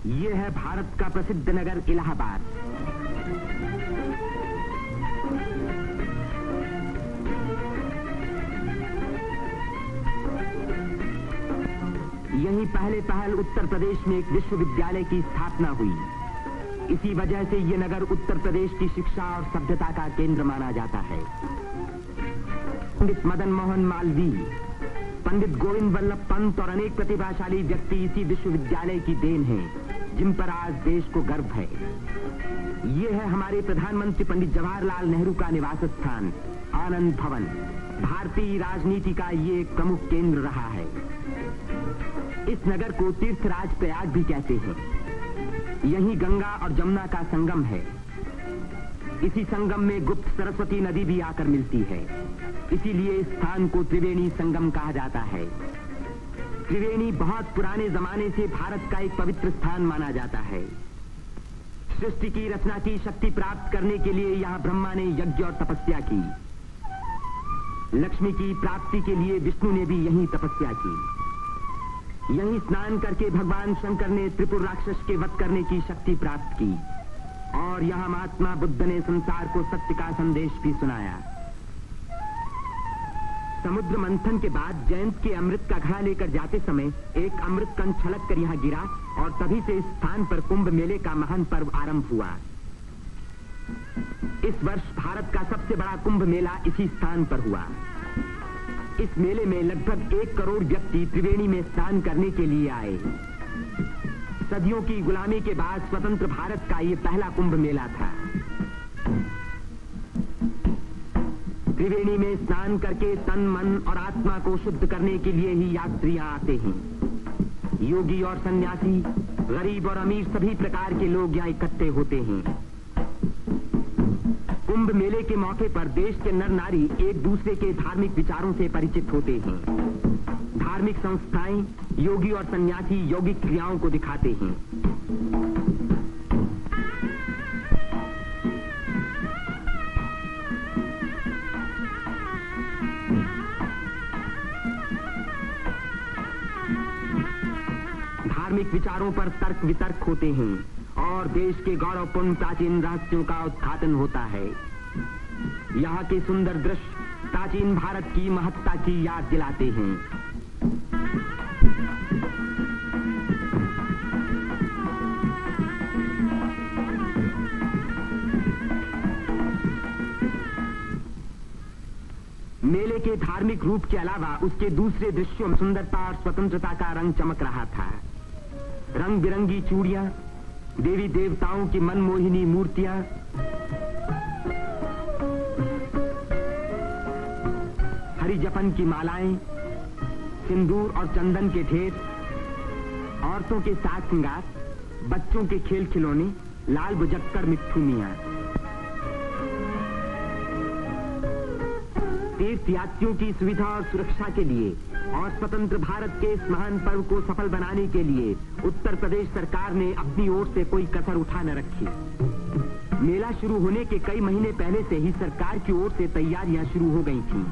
ये है भारत का प्रसिद्ध नगर इलाहाबाद। यहीं पहल उत्तर प्रदेश में एक विश्वविद्यालय की स्थापना हुई। इसी वजह से ये नगर उत्तर प्रदेश की शिक्षा और सभ्यता का केंद्र माना जाता है। पंडित मदन मोहन मालवीय, पंडित गोविंद वल्लभ पंत और अनेक प्रतिभाशाली व्यक्ति इसी विश्वविद्यालय की देन हैं, जिन पर आज देश को गर्व है। ये है हमारे प्रधानमंत्री पंडित जवाहरलाल नेहरू का निवास स्थान, आनंद भवन। भारतीय राजनीति का ये एक प्रमुख केंद्र रहा है। इस नगर को तीर्थराज प्रयाग भी कहते हैं। यहीं गंगा और जमुना का संगम है। इसी संगम में गुप्त सरस्वती नदी भी आकर मिलती है। इसीलिए इस स्थान को त्रिवेणी संगम कहा जाता है। त्रिवेणी बहुत पुराने जमाने से भारत का एक पवित्र स्थान माना जाता है। सृष्टि की रचना की शक्ति प्राप्त करने के लिए यहाँ ब्रह्मा ने यज्ञ और तपस्या की। लक्ष्मी की प्राप्ति के लिए विष्णु ने भी यहीं तपस्या की। यहीं स्नान करके भगवान शंकर ने त्रिपुर राक्षस के वध करने की शक्ति प्राप्त की और यहाँ महात्मा बुद्ध ने संसार को सत्य का संदेश भी सुनाया। समुद्र मंथन के बाद जयंत के अमृत का घड़ा लेकर जाते समय एक अमृत कण छलक कर यहाँ गिरा और तभी से इस स्थान पर कुंभ मेले का महान पर्व आरंभ हुआ। इस वर्ष भारत का सबसे बड़ा कुंभ मेला इसी स्थान पर हुआ। इस मेले में लगभग 1 करोड़ व्यक्ति त्रिवेणी में स्नान करने के लिए आए। सदियों की गुलामी के बाद स्वतंत्र भारत का ये पहला कुंभ मेला था। त्रिवेणी में स्नान करके तन, मन और आत्मा को शुद्ध करने के लिए ही यात्रियां आते हैं। योगी और सन्यासी, गरीब और अमीर सभी प्रकार के लोग यहाँ इकट्ठे होते हैं। कुंभ मेले के मौके पर देश के नर नारी एक दूसरे के धार्मिक विचारों से परिचित होते हैं। धार्मिक संस्थाएं योगी और सन्यासी यौगिक क्रियाओं को दिखाते हैं। धार्मिक विचारों पर तर्क वितर्क होते हैं और देश के गौरवपूर्ण प्राचीन रहस्यों का उद्घाटन होता है। यहाँ के सुंदर दृश्य प्राचीन भारत की महत्ता की याद दिलाते हैं। मेले के धार्मिक रूप के अलावा उसके दूसरे दृश्यों में सुंदरता और स्वतंत्रता का रंग चमक रहा था। रंग बिरंगी चूड़ियां, देवी देवताओं की मनमोहिनी मूर्तियां, हरी जपन की मालाएं, सिंदूर और चंदन के ढेर, औरतों के साज श्रृंगार, बच्चों के खेल खिलौने, लाल बुझक्कड़ मिट्ठू मियां। तीर्थयात्रियों की सुविधा और सुरक्षा के लिए और स्वतंत्र भारत के इस महान पर्व को सफल बनाने के लिए उत्तर प्रदेश सरकार ने अपनी ओर से कोई कसर उठा न रखी। मेला शुरू होने के कई महीने पहले से ही सरकार की ओर से तैयारियां शुरू हो गई थीं।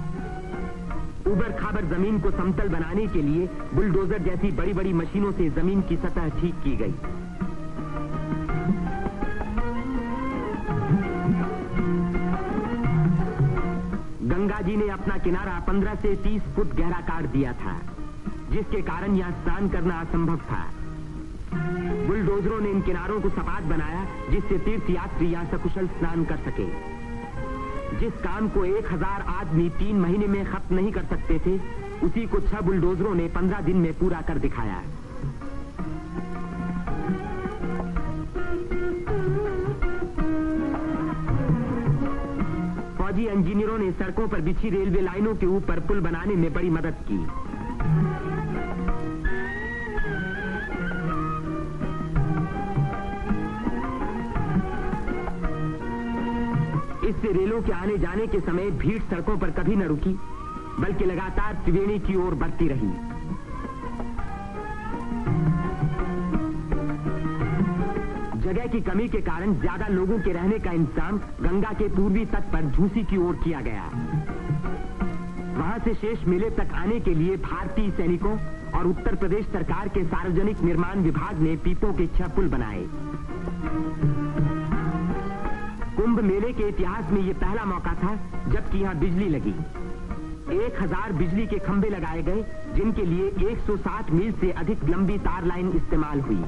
उबड़ खाबड़ जमीन को समतल बनाने के लिए बुलडोजर जैसी बड़ी बड़ी मशीनों से जमीन की सतह ठीक की गई। गंगा जी ने अपना किनारा 15 से 30 फुट गहरा काट दिया था, जिसके कारण यहाँ स्नान करना असंभव था। बुलडोजरों ने इन किनारों को सपाट बनाया, जिससे तीर्थयात्री यहाँ सकुशल स्नान कर सके। जिस काम को 1000 आदमी 3 महीने में खत्म नहीं कर सकते थे, उसी को 6 बुलडोजरों ने 15 दिन में पूरा कर दिखाया। फौजी इंजीनियरों ने सड़कों पर बिछी रेलवे लाइनों के ऊपर पुल बनाने में बड़ी मदद की। इससे रेलों के आने जाने के समय भीड़ सड़कों पर कभी न रुकी, बल्कि लगातार त्रिवेणी की ओर बढ़ती रही। जगह की कमी के कारण ज्यादा लोगों के रहने का इंतजाम गंगा के पूर्वी तट पर झूसी की ओर किया गया। वहां से शेष मेले तक आने के लिए भारतीय सैनिकों और और उत्तर प्रदेश सरकार के सार्वजनिक निर्माण विभाग ने पीपों के 6 पुल बनाए। कुंभ मेले के इतिहास में यह पहला मौका था जबकि यहां बिजली लगी। 1000 बिजली के खंभे लगाए गए, जिनके लिए 160 मील से अधिक लंबी तार लाइन इस्तेमाल हुई।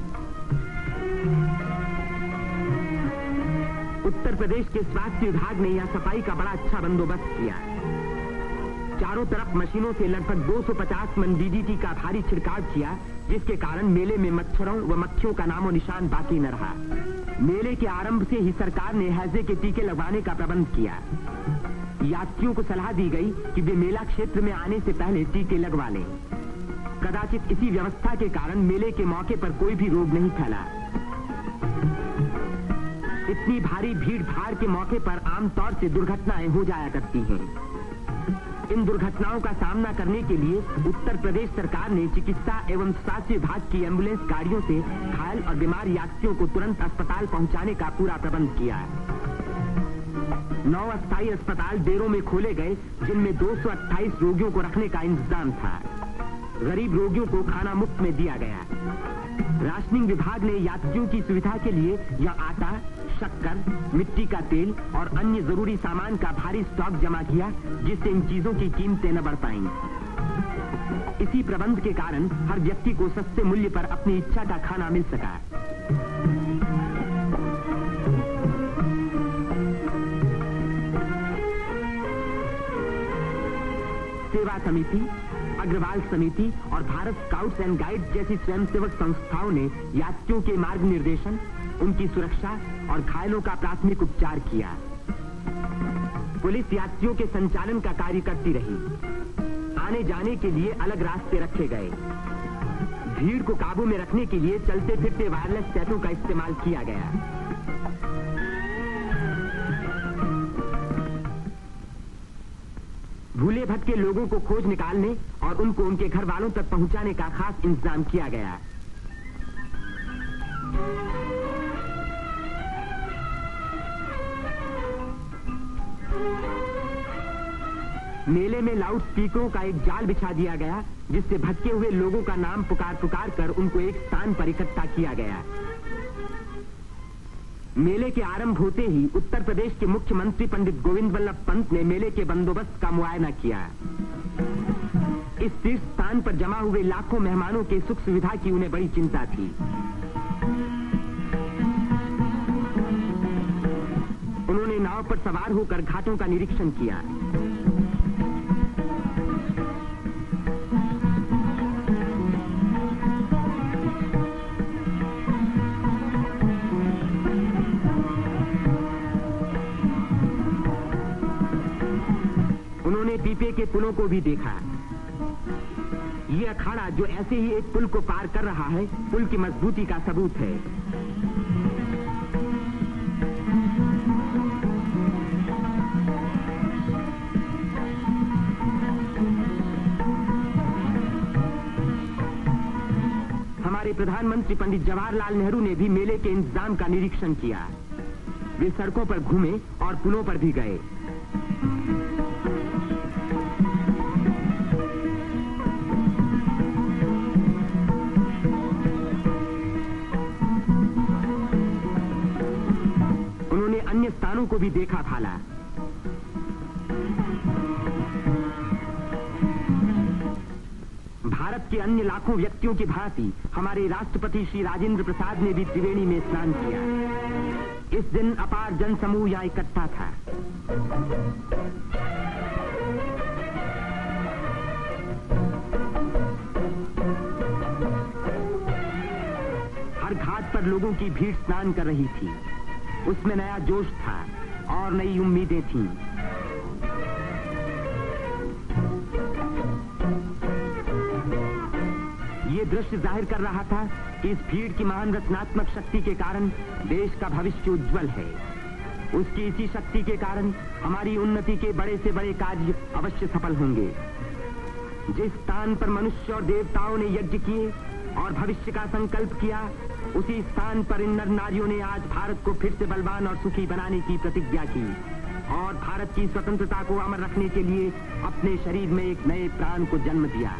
उत्तर प्रदेश के स्वास्थ्य विभाग ने यहां सफाई का बड़ा अच्छा बंदोबस्त किया। चारों तरफ मशीनों से लगभग 250 मन डीडीटी का भारी छिड़काव किया, जिसके कारण मेले में मच्छरों व मक्खियों का नामो निशान बाकी न रहा। मेले के आरंभ से ही सरकार ने हैजे के टीके लगवाने का प्रबंध किया। यात्रियों को सलाह दी गई कि वे मेला क्षेत्र में आने से पहले टीके लगवा लें। कदाचित इसी व्यवस्था के कारण मेले के मौके पर कोई भी रोग नहीं फैला। इतनी भारी भीड़ भाड़ के मौके पर आमतौर से दुर्घटनाएं हो जाया करती हैं। इन दुर्घटनाओं का सामना करने के लिए उत्तर प्रदेश सरकार ने चिकित्सा एवं स्वास्थ्य विभाग की एम्बुलेंस गाड़ियों से घायल और बीमार यात्रियों को तुरंत अस्पताल पहुंचाने का पूरा प्रबंध किया। 9 अस्थायी अस्पताल देरों में खोले गए, जिनमें 228 रोगियों को रखने का इंतजाम था। गरीब रोगियों को खाना मुफ्त में दिया गया। राशनिंग विभाग ने यात्रियों की सुविधा के लिए यहां आटा, शक्कर, मिट्टी का तेल और अन्य जरूरी सामान का भारी स्टॉक जमा किया, जिससे इन चीजों की कीमतें न बढ़ पाएं। इसी प्रबंध के कारण हर व्यक्ति को सस्ते मूल्य पर अपनी इच्छा का खाना मिल सका। सेवा समिति, अग्रवाल समिति और भारत स्काउट्स एंड गाइड्स जैसी स्वयंसेवक संस्थाओं ने यात्रियों के मार्ग निर्देशन, उनकी सुरक्षा और घायलों का प्राथमिक उपचार किया। पुलिस यात्रियों के संचालन का कार्य करती रही। आने जाने के लिए अलग रास्ते रखे गए। भीड़ को काबू में रखने के लिए चलते फिरते वायरलेस सेटों का इस्तेमाल किया गया। भूले भटके लोगों को खोज निकालने और उनको उनके घर वालों तक पहुंचाने का खास इंतजाम किया गया। मेले में लाउड स्पीकरों का एक जाल बिछा दिया गया, जिससे भटके हुए लोगों का नाम पुकार पुकार कर उनको एक स्थान पर इकट्ठा किया गया। मेले के आरंभ होते ही उत्तर प्रदेश के मुख्यमंत्री पंडित गोविंद वल्लभ पंत ने मेले के बंदोबस्त का मुआयना किया। इस तीर्थ स्थान पर जमा हुए लाखों मेहमानों के सुख सुविधा की उन्हें बड़ी चिंता थी। उन्होंने नाव पर सवार होकर घाटों का निरीक्षण किया। उन्होंने पीपे के पुलों को भी देखा। ये अखाड़ा जो ऐसे ही एक पुल को पार कर रहा है, पुल की मजबूती का सबूत है। हमारे प्रधानमंत्री पंडित जवाहरलाल नेहरू ने भी मेले के इंतजाम का निरीक्षण किया। वे सड़कों पर घूमे और पुलों पर भी गए। अन्य स्थानों को भी देखा भाला। भारत के अन्य लाखों व्यक्तियों की भांति हमारे राष्ट्रपति श्री राजेंद्र प्रसाद ने भी त्रिवेणी में स्नान किया। इस दिन अपार जन समूह यहां इकट्ठा था। हर घाट पर लोगों की भीड़ स्नान कर रही थी। उसमें नया जोश था और नई उम्मीदें थीं। ये दृश्य जाहिर कर रहा था कि इस भीड़ की महान रचनात्मक शक्ति के कारण देश का भविष्य उज्जवल है। उसकी इसी शक्ति के कारण हमारी उन्नति के बड़े से बड़े कार्य अवश्य सफल होंगे। जिस स्थान पर मनुष्य और देवताओं ने यज्ञ किए और भविष्य का संकल्प किया, उसी स्थान पर इन नर नारियों ने आज भारत को फिर से बलवान और सुखी बनाने की प्रतिज्ञा की और भारत की स्वतंत्रता को अमर रखने के लिए अपने शरीर में एक नए प्राण को जन्म दिया।